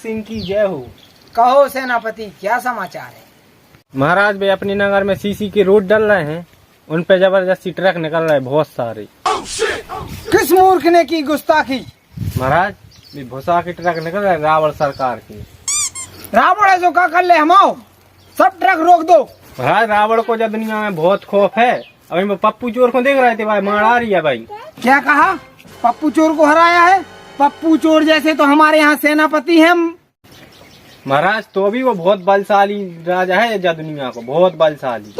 सिंह की जय हो। कहो सेनापति, क्या समाचार है? महाराज वे अपने नगर में सीसी के रोड डल रहे हैं, उन पे जबरदस्ती ट्रक निकल रहे हैं बहुत सारे। किस मूर्ख ने की गुस्ताखी? महाराज वे भूसा के ट्रक निकल रहे हैं रावण सरकार के। रावण है जो का कर ले, हम आओ सब ट्रक रोक दो। महाराज रावण को जब दुनिया में बहुत खौफ है। अभी मैं पप्पू चोर को देख रहे थे भाई, मार आ रही है भाई। क्या कहा? पप्पू चोर को हराया है? पप्पू चोर जैसे तो हमारे यहाँ सेनापति हैं। महाराज तो भी वो बहुत बलशाली राजा है या दुनिया को बहुत बलशाली।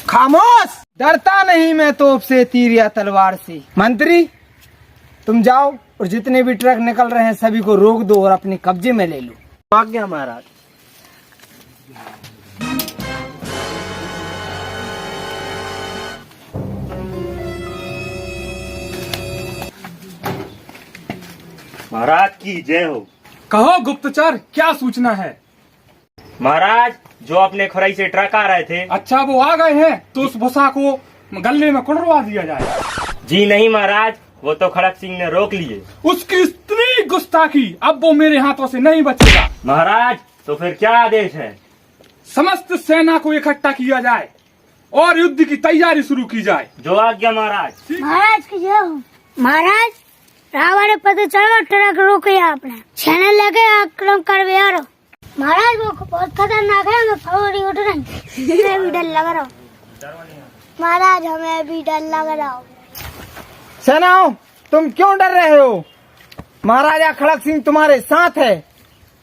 खामोश, डरता नहीं मैं तोप से, तीर या तलवार से। मंत्री तुम जाओ और जितने भी ट्रक निकल रहे हैं सभी को रोक दो और अपने कब्जे में ले लो। आज्ञा महाराज। महाराज की जय हो। कहो गुप्तचर, क्या सूचना है? महाराज जो अपने खुराई से ट्रक आ रहे थे। अच्छा वो आ गए हैं तो उस भूसा को गले में कुड़वा दिया जाए। जी नहीं महाराज, वो तो खड़क सिंह ने रोक लिए। उसकी इतनी गुस्ताखी, अब वो मेरे हाथों से नहीं बचेगा। महाराज तो फिर क्या आदेश है? समस्त सेना को इकट्ठा किया जाए और युद्ध की तैयारी शुरू की जाए। जो आज्ञा महाराज। महाराज की जय हो। महाराज रावण पता चला ट्रक रोके आपने, सेना लेके आक्रमण कर यारो। महाराज वो बहुत खतरनाक है, हमें फौरी उठ रही, हमें भी डर लग रहा। महाराज हमें भी डर लग रहा। सेनाओं तुम क्यों डर रहे हो? महाराजा खड़क सिंह तुम्हारे साथ है।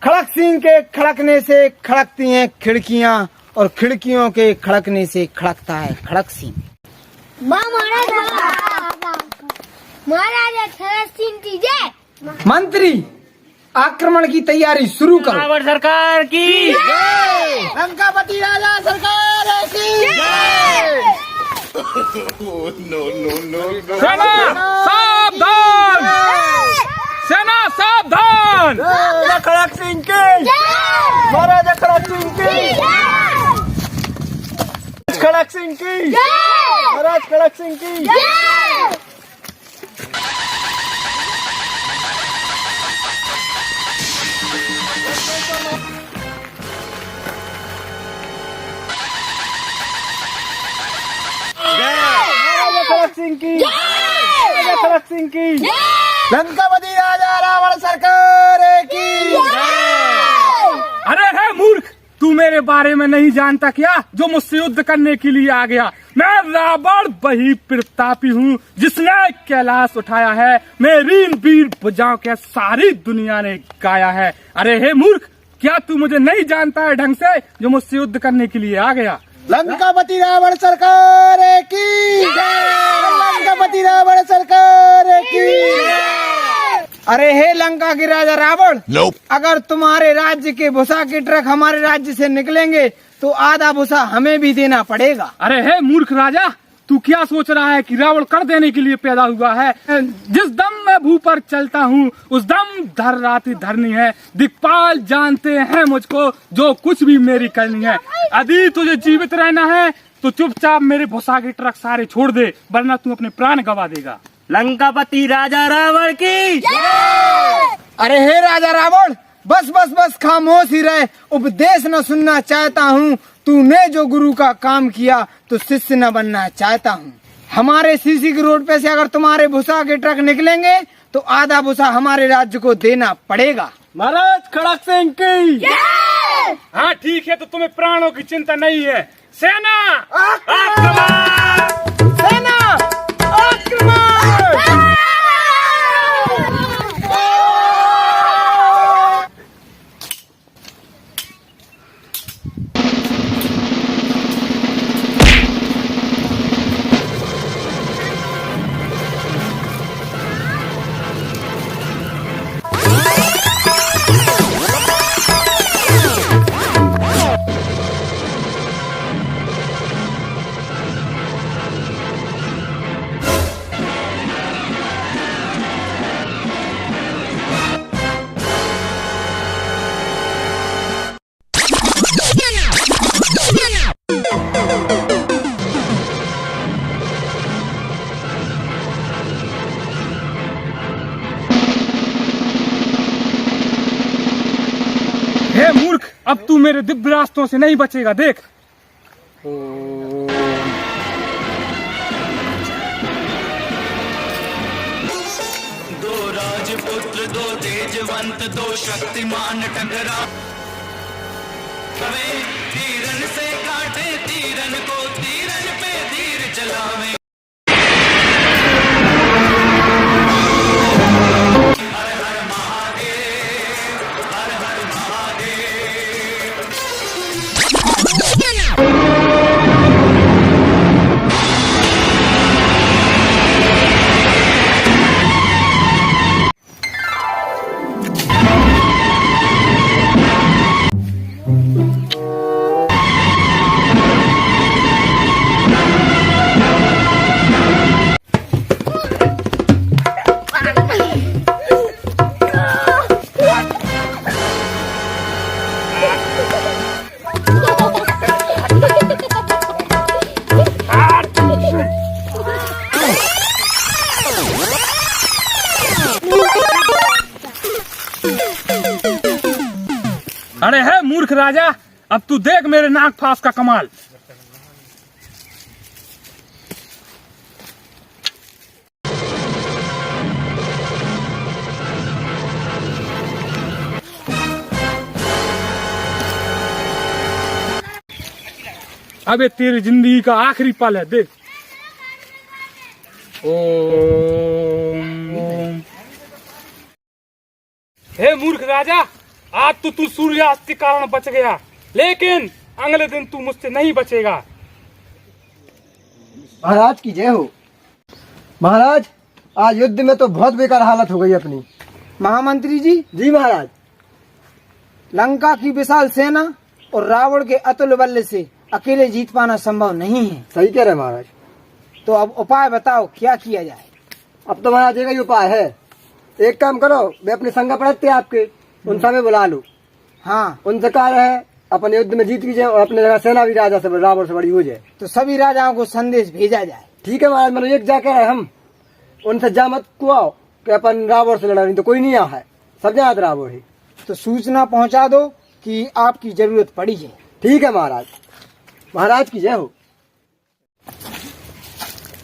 खड़क सिंह के खड़कने से खड़कती हैं खिड़कियां और खिड़कियों के खड़कने से खड़कता है खड़क सिंह। महाराजा खड़क सिंह की जय। मंत्री आक्रमण की तैयारी शुरू करो। रावण सरकार की लंकापति राजा सरकार की सेना सावधान, सेना सावधान। खड़क सिंह की, महाराजा खड़क सिंह की, खड़क सिंह की, महाराज खड़क सिंह की। खड़क सिंह की, राजा खड़क सिंह की, लंकापति राजा रावण सरकार की। अरे है मूर्ख, तू मेरे बारे में नहीं जानता क्या, जो मुझसे युद्ध करने के लिए आ गया? मैं रावण बही प्रतापी हूँ, जिसने कैलाश उठाया है। मेरी इन वीर भुजाओं के सारी दुनिया ने गाया है। अरे हे मूर्ख, क्या तू मुझे नहीं जानता है ढंग से, जो मुझसे युद्ध करने के लिए आ गया? लंकापति रावण सरकार की, लंकापति रावण सरकार की। अरे हे लंका के राजा रावण, अगर तुम्हारे राज्य के भूसा के ट्रक हमारे राज्य से निकलेंगे तो आधा भूसा हमें भी देना पड़ेगा। अरे हे मूर्ख राजा, तू क्या सोच रहा है कि रावण कर देने के लिए पैदा हुआ है? जिस दम मैं भू पर चलता हूँ उस दम धर राती धरनी है। दिक्पाल जानते हैं मुझको, जो कुछ भी मेरी करनी है। यदि तुझे जीवित रहना है तो चुपचाप मेरे भूसा के ट्रक सारे छोड़ दे, वरना तू अपने प्राण गवा देगा। लंकापति राजा रावण की। अरे हे राजा रावण, बस बस बस खामोश ही रहे, उपदेश न सुनना चाहता हूँ। तूने जो गुरु का काम किया तो शिष्य न बनना चाहता हूँ। हमारे सीसी के रोड पे से अगर तुम्हारे भूसा के ट्रक निकलेंगे तो आधा भूसा हमारे राज्य को देना पड़ेगा। महाराज खड़क सिंह की। हाँ ठीक है, तो तुम्हें प्राणों की चिंता नहीं है। सेना आक्रमण! सेना आक्रमण! हे मूर्ख, अब तू मेरे दिव्य रास्तों से नहीं बचेगा, देख। दो राजपुत्र, दो तेजवंत, दो शक्तिमान टकरा तीरन से काटे तीरन को, तीरन पे तीर चलावे। हर हर महादेव, हर हर महादेव। अरे है मूर्ख राजा, अब तू देख मेरे नाग फास का कमाल। अब ये तेरी जिंदगी का आखिरी पल है, देख। ओम। हे मूर्ख राजा, आज तो तू सूर्यास्त के कारण बच गया, लेकिन अगले दिन तू मुझसे नहीं बचेगा। महाराज की जय हो। महाराज, आज युद्ध में तो बहुत बेकार हालत हो गई अपनी। महामंत्री जी। जी महाराज। लंका की विशाल सेना और रावण के अतुल बल से अकेले जीत पाना संभव नहीं है। सही कह रहे महाराज। तो अब उपाय बताओ, क्या किया जाए? अब तो महाराज एक ही उपाय है। एक काम करो, वे अपने संग पड़ते आपके, उनसे में बुला लो। हाँ, उनसे कहा है अपन युद्ध में जीत जाए और अपने जगह सेना भी राजा से रावण से बड़ी हो जाए। तो सभी राजाओं को संदेश भेजा जाए। ठीक है महाराज, मतलब एक जाकर है हम उनसे जा मत कुआओ कि अपन रावण से लड़ा, नहीं तो कोई नहीं आ है, सब जानत रावण है। तो सूचना पहुंचा दो कि आपकी जरूरत पड़ी है। ठीक है महाराज। महाराज की जय हो।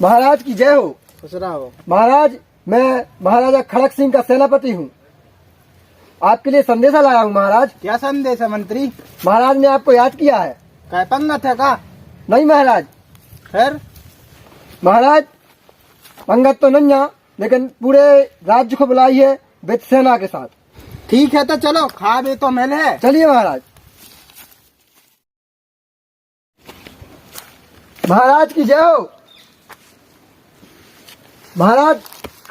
महाराज की जय हो। खुश रहो। महाराज, मैं महाराजा खड़क सिंह का सेनापति हूँ। आपके लिए संदेशा लाया हूँ महाराज। क्या संदेश है मंत्री? महाराज ने आपको याद किया है। क्या पंगत है का? नहीं महाराज। फिर? महाराज, पंगत तो नहीं है, लेकिन पूरे राज्य को बुलाई है वित्त सेना के साथ। ठीक है, तो चलो, खावे तो मैंने है। चलिए महाराज। महाराज की जय हो। महाराज,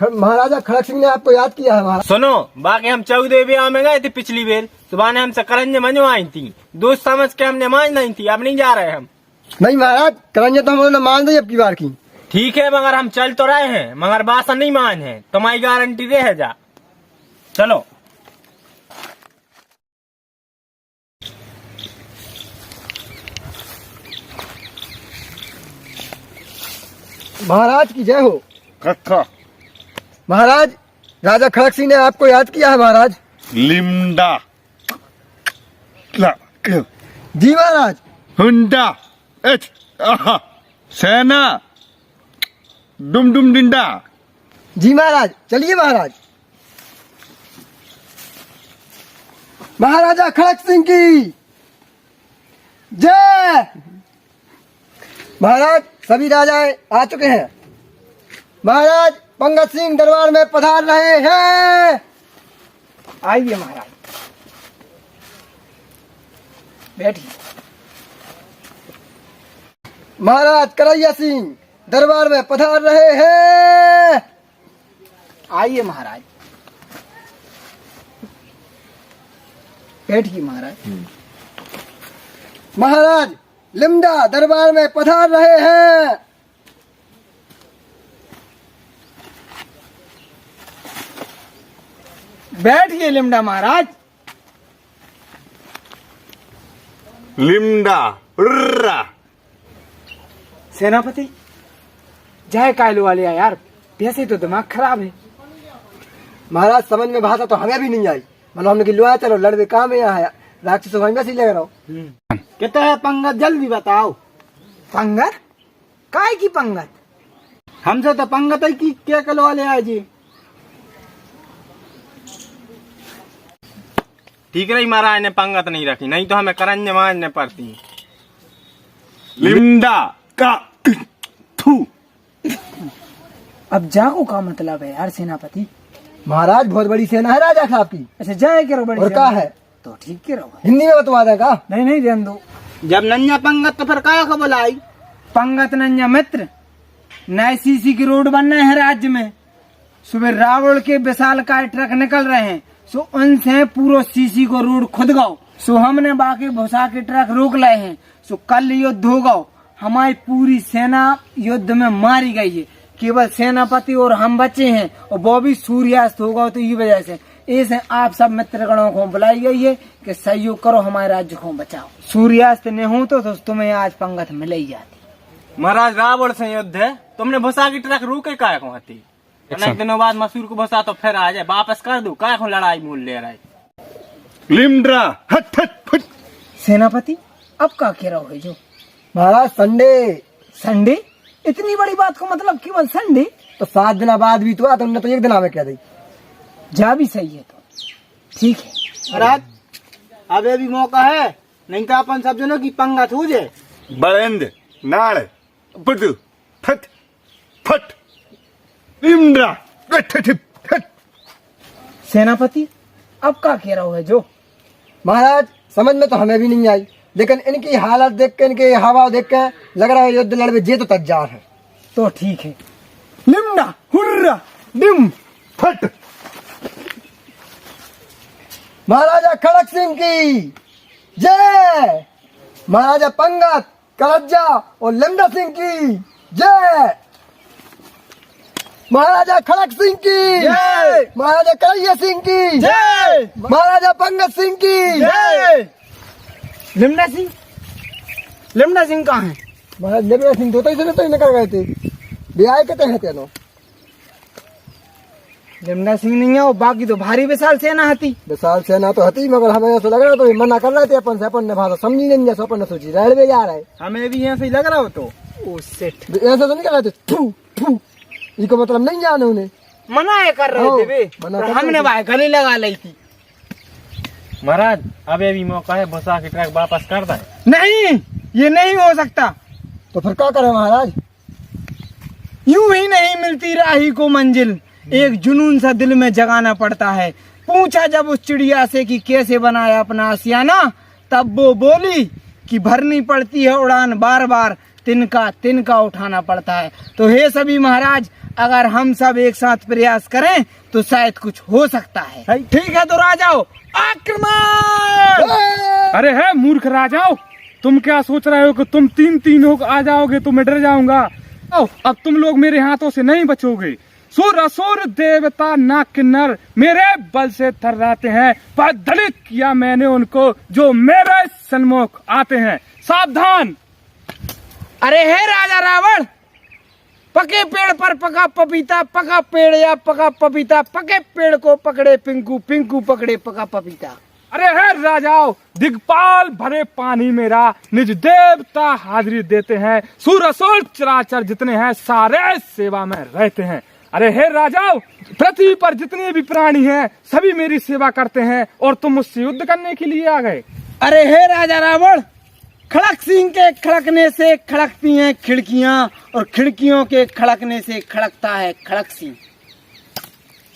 महाराजा खड़क सिंह ने आपको याद किया है महाराज। सुनो, बाकी हम 14 ब्याह में गए थे पिछली बार, सुबह ने हमसे करंजे मनवाई थी, दोस्त समझ के हमने मान नहीं थी, अब नहीं जा रहे हम। नहीं महाराज, करंजे तो हम लोगों ने मान दी अब की बार की। ठीक है, मगर हम चल तो रहे हैं, मगर बासा नहीं मान है, तुम्हारी गारंटी रह जा। चलो। महाराज की जय हो। कथा महाराज, राजा खड़क सिंह ने आपको याद किया है महाराज। लिमडा जी महाराज। हुंडा एच आहा सेना डुम डुम डिंडा। जी महाराज, चलिए महाराज। महाराजा खड़क सिंह की जय। महाराज, सभी राजाएं आ चुके हैं। महाराज, पंगत सिंह दरबार में पधार रहे हैं। आइए महाराज, बैठिए। महाराज करैया सिंह दरबार में पधार रहे हैं। आइए महाराज, बैठिए महाराज। महाराज लिमडा दरबार में पधार रहे हैं। बैठिए लिमडा महाराज। लिमडा उर्रा। सेनापति, जय कायलो वाले यार, वैसे तो दिमाग खराब है। महाराज, समझ में भाषा तो हमें भी नहीं आई, मतलब हमने कि लो चलो लड़वे काम में आया, राक्षस होगा सी लग रहा हो। कितना है पंगत जल्दी बताओ। पंगत काय की पंगत? हमसे तो पंगत है कि क्या कलो वाले आए जी। ठीक रही महाराज ने पंगत नहीं रखी, नहीं तो हमें करंज मारने पड़ती। लिमडा का थू। अब जागो का मतलब है यार सेनापति? महाराज बहुत बड़ी सेना है राजा साहब की। अच्छा जाए करो बड़ी और क्या है तो ठीक के रहो। हिंदी में बतवा देगा? नहीं नहीं रहने दो। जब नन्या पंगत तो फिर क्या को बुलाई? पंगत नन्या मित्र, नए सीसी की रोड बनना है राज्य में। सुबह रावण के विशाल का ट्रक निकल रहे हैं, सो उनसे पूरा सीसी को रोड खुद गाओ। सो हमने बाकी भूसा के ट्रक रोक लाए हैं। सो कल युद्ध होगा। हमारी पूरी सेना युद्ध में मारी गई है, केवल सेनापति और हम बचे हैं, और वो भी सूर्यास्त होगा। तो ये वजह से ऐसे आप सब मित्रगणों को बुलाई गई है कि सहयोग करो, हमारे राज्य को बचाओ। सूर्यास्त नहीं हो तो तुम्हें आज पंगत मिल ही जाती। महाराज रावण से युद्ध है, तुमने भूसा की ट्रक रोके काय को आती? अनेक दिनों बाद मसूर को भूसा तो फिर आ जाए, वापस कर दो, काय को लड़ाई मूल ले रहा है। लिमड्रा हट हट फट। सेनापति अब का कह रहा है जो? महाराज संडे। संडे? इतनी बड़ी बात को मतलब केवल संडे? तो 7 दिन बाद भी तो तुमने तो 1 दिन में कह दी। जा भी सही है तो ठीक है महाराज, अबे भी मौका है, नहीं तो अपन सब जनों की पंगत हो जाए। बड़ेंद नाड़ पटू फट फट। लिमड्रा हट हट हट। सेनापति अब का कह रहा है जो? महाराज समझ में तो हमें भी नहीं आई, लेकिन इनकी हालत देख के, इनके हाव देख के लग रहा है युद्ध लड़वे जे तो तैयार है। तो ठीक है। लिमडा हुर्रा डिम फट। महाराजा खड़क सिंह की जय। महाराजा पंगत करज्जा और लिमडा सिंह की जय। महाराजा खड़क सिंह की जय। महाराजा करैया सिंह की जय। महाराजा पंगत सिंह की जय। लिमडा सिंह? लिमडा सिंह कहाँ है? महाराज लिमडा सिंह तो ही निकल गए थे, ब्याह कहते हैं तेनो। लिमडा सिंह नहीं है, और बाकी तो भारी विशाल सेना हती। विशाल सेना तो हती, मगर हमें ऐसा लग रहा तो मना कर रहे थे अपन से, अपन ने भाषा समझी नहीं, जैसे अपन ने सोची रेलवे जा रहा है। हमें भी ऐसे ही लग रहा हो तो ओ सेठ ऐसा तो नहीं कर रहे थे। थू थू, इसको मतलब नहीं जाने उन्हें। मना है कर रहे थे वे, मना तो कर हमने रहे थे। भाई गले लगा ली थी। महाराज अबे भी मौका है, भूसा की ट्रक वापस कर दे। नहीं, ये नहीं हो सकता। तो फिर क्या करें महाराज? यूं ही नहीं मिलती राही को मंजिल, एक जुनून सा दिल में जगाना पड़ता है। पूछा जब उस चिड़िया से कि कैसे बनाया अपना आशियाना, तब वो बोली कि भरनी पड़ती है उड़ान बार बार, तिनका तिनका उठाना पड़ता है। तो हे सभी महाराज, अगर हम सब एक साथ प्रयास करें तो शायद कुछ हो सकता है। ठीक है तो राजाओ आक्रमण। अरे है मूर्ख राजाओ, तुम क्या सोच रहे हो कि तुम 3 लोग आ जाओगे तो मैं डर जाऊंगा? अब तुम लोग मेरे हाथों से नहीं बचोगे। सुर असुर देवता नाग किन्नर मेरे बल से थर्राते हैं, पर दलित किया मैंने उनको जो मेरे सन्मुख आते हैं। सावधान। अरे हे राजा रावण, पके पेड़ पर पका पपीता, पका पेड़ या पका पपीता, पके पेड़ को पकड़े पिंकू, पिंकू पकड़े पका पपीता। अरे है राजाओ, दिग्पाल भरे पानी मेरा, निज देवता हाजिरी देते हैं, सूर असुर चराचर जितने हैं सारे सेवा में रहते हैं। अरे हे राजाओं, पृथ्वी पर जितने भी प्राणी हैं सभी मेरी सेवा करते हैं, और तुम मुझसे युद्ध करने के लिए आ गए। अरे हे राजा रावण, खड़क सिंह के खड़कने से खड़कती हैं खिड़कियां, और खिड़कियों के खड़कने से खड़कता है खड़क सिंह।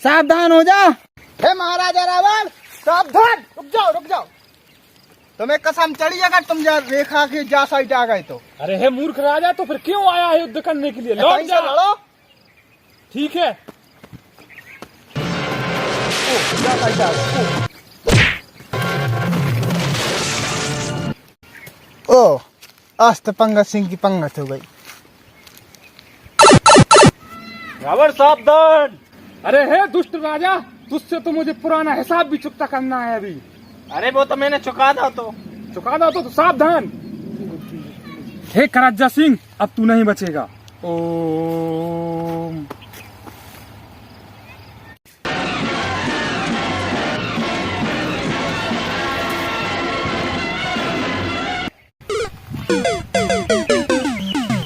सावधान हो जा। हे महाराजा रावण सावधान, रुक जाओ रुक जाओ, तुम्हें कसम चढ़ी अगर तुम जा रेखा के जा साइड आ गए तो। अरे हे मूर्ख राजा, तो फिर क्यों आया है युद्ध करने के लिए? लौट जा। लड़ो। ठीक है। ओ आज तो पंगत सिंह की पंगत हो गई। रावण सावधान। अरे हे दुष्ट राजा, तुझसे तो मुझे पुराना हिसाब भी चुकता करना है अभी। अरे वो तो मैंने चुका दो तो सावधान। हे करज्जा सिंह, अब तू नहीं बचेगा। ओम।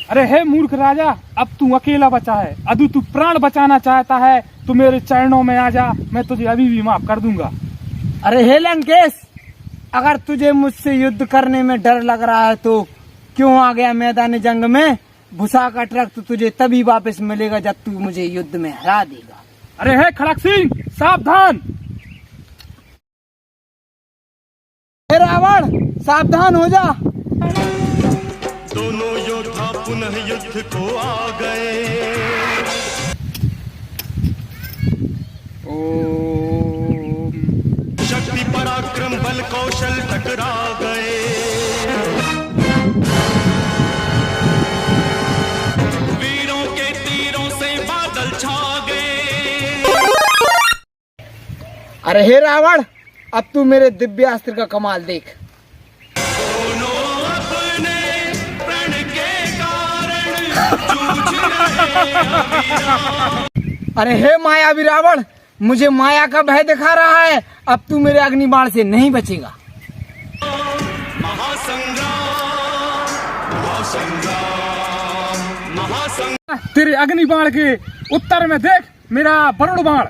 अरे हे मूर्ख राजा, अब तू अकेला बचा है। यदि तू प्राण बचाना चाहता है तो मेरे चरणों में आ जा, मैं तुझे अभी भी माफ कर दूंगा। अरे हे लंकेश, अगर तुझे मुझसे युद्ध करने में डर लग रहा है तो क्यों आ गया मैदान जंग में? भूसा का ट्रक तो तुझे तभी वापस मिलेगा जब तू मुझे युद्ध में हरा देगा। अरे हे खड़क सिंह, सावधान। हे रावण, सावधान हो जा। दोनों योद्धा पुनः युद्ध को आ गए। ओम शक्ति पराक्रम बल कौशल टकरा गए। वीरों के तीरों से बादल छा गए। अरे हे रावण, अब तू मेरे दिव्यास्त्र का कमाल देख। दोनों अपने प्रण के कारण जूझ रहे। अरे हे मायावी रावण, मुझे माया का भय दिखा रहा है। अब तू मेरे अग्निबाण से नहीं बचेगा। महासंग्राम महासंग्राम महासंग्राम। तेरे अग्निबाण के उत्तर में देख मेरा वरुण बाण।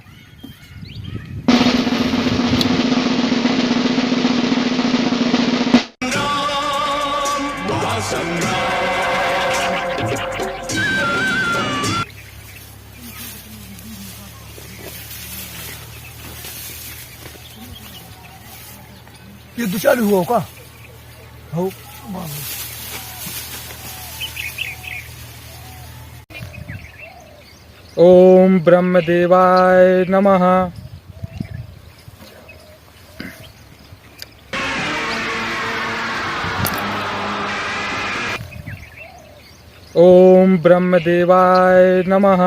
युद्ध चालू हुआ का? हो। ओम ब्रह्मदेवाय नमः। ओम ब्रह्मदेवाय नमः।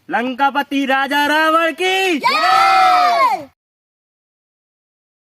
लंकापति राजा रावण की